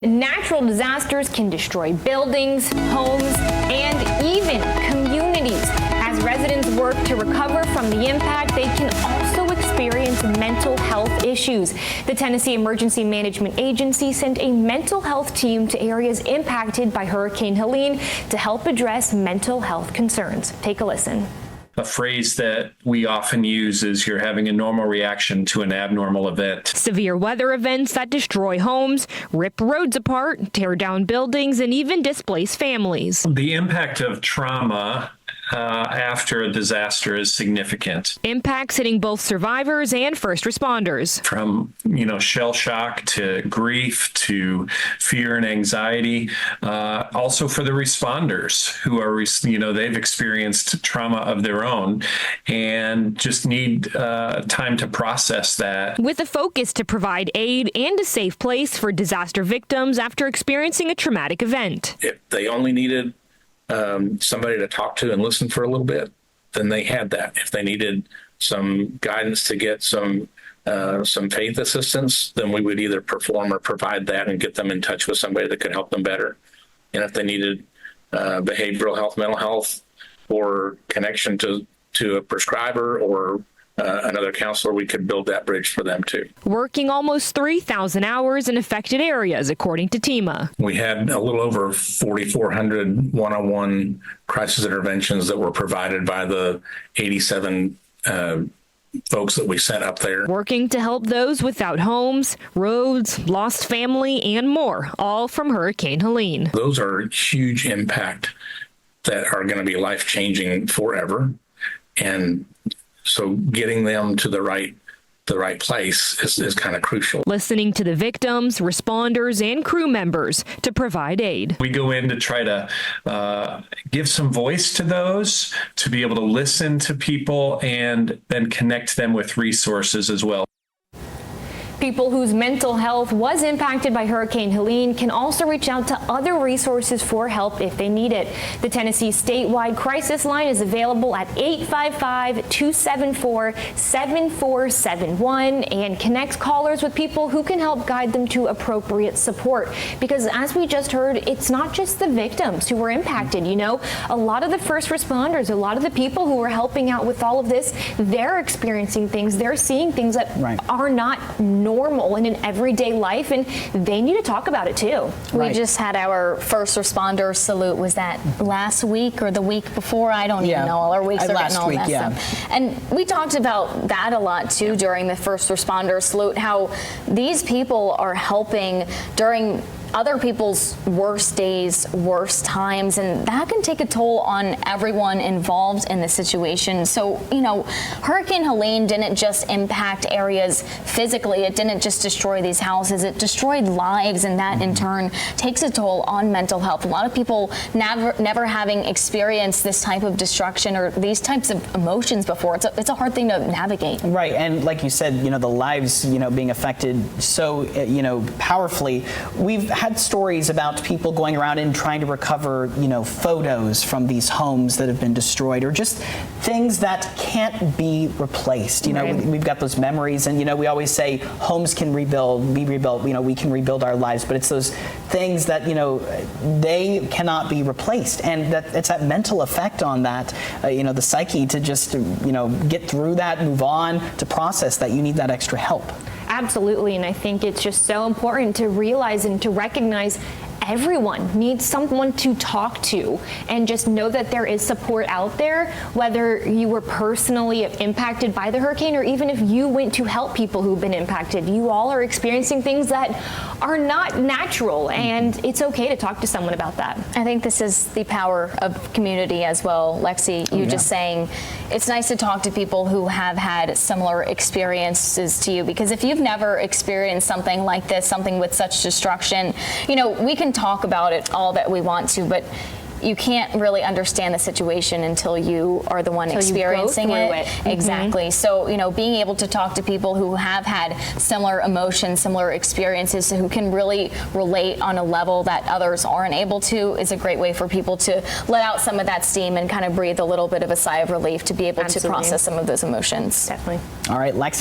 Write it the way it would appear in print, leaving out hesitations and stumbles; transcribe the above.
Natural disasters can destroy buildings, homes, and even communities. As residents work to recover from the impact, they can also experience mental health issues. The Tennessee Emergency Management Agency sent a mental health team to areas impacted by Hurricane Helene to help address mental health concerns. Take a listen. A phrase that we often use is you're having a normal reaction to an abnormal event. Severe weather events that destroy homes, rip roads apart, tear down buildings, and even displace families. The impact of trauma after a disaster is significant. Impacts hitting both survivors and first responders. From, shell shock to grief to fear and anxiety. Also for the responders who are, they've experienced trauma of their own and just need time to process that. With a focus to provide aid and a safe place for disaster victims after experiencing a traumatic event. If they only needed somebody to talk to and listen for a little bit, then they had that. If they needed some guidance to get some faith assistance, then we would either perform or provide that and get them in touch with somebody that could help them better. And if they needed behavioral health, mental health, or connection to a prescriber or another counselor, we could build that bridge for them too. Working almost 3,000 hours in affected areas, according to TEMA. We had a little over 4,400 one-on-one crisis interventions that were provided by the 87 folks that we sent up there. Working to help those without homes, roads, lost family, and more, all from Hurricane Helene. Those are huge impact that are going to be life-changing forever. And so getting them to the right place is kind of crucial. Listening to the victims, responders, and crew members to provide aid. We go in to try to give some voice to those, to be able to listen to people and then connect them with resources as well. People whose mental health was impacted by Hurricane Helene can also reach out to other resources for help if they need it. The Tennessee statewide crisis line is available at 855-274-7471 and connects callers with people who can help guide them to appropriate support. Because as we just heard, it's not just the victims who were impacted. A lot of the first responders, a lot of the people who are helping out with all of this, they're experiencing things, they're seeing things that are not normal in an everyday life, and they need to talk about it too. We just had our first responder salute. Was that last week or the week before? I don't even know. All our weeks are getting all messed up. And we talked about that a lot too during the first responder salute, how these people are helping during other people's worst days, worst times, and that can take a toll on everyone involved in the situation. So, Hurricane Helene didn't just impact areas physically. It didn't just destroy these houses. It destroyed lives, and that in turn takes a toll on mental health. A lot of people never having experienced this type of destruction or these types of emotions before. It's a hard thing to navigate. Right, and like you said, the lives, being affected so, powerfully. We've had stories about people going around and trying to recover, photos from these homes that have been destroyed, or just things that can't be replaced. We've got those memories, and we always say homes can be rebuilt. We can rebuild our lives, but it's those things that they cannot be replaced, and that it's that mental effect on that, the psyche to just get through that, move on, to process that. You need that extra help. Absolutely, and I think it's just so important to realize and to recognize everyone needs someone to talk to, and just know that there is support out there, whether you were personally impacted by the hurricane or even if you went to help people who've been impacted. You all are experiencing things that are not natural, and it's okay to talk to someone about that. I think this is the power of community as well. Lexi, just saying it's nice to talk to people who have had similar experiences to you, because if you've never experienced something like this, something with such destruction, we can talk about it all that we want to, but you can't really understand the situation until you are the one experiencing it. Exactly. So, being able to talk to people who have had similar emotions, similar experiences, who can really relate on a level that others aren't able to, is a great way for people to let out some of that steam and kind of breathe a little bit of a sigh of relief to be able to process some of those emotions. Definitely. All right, Lexi.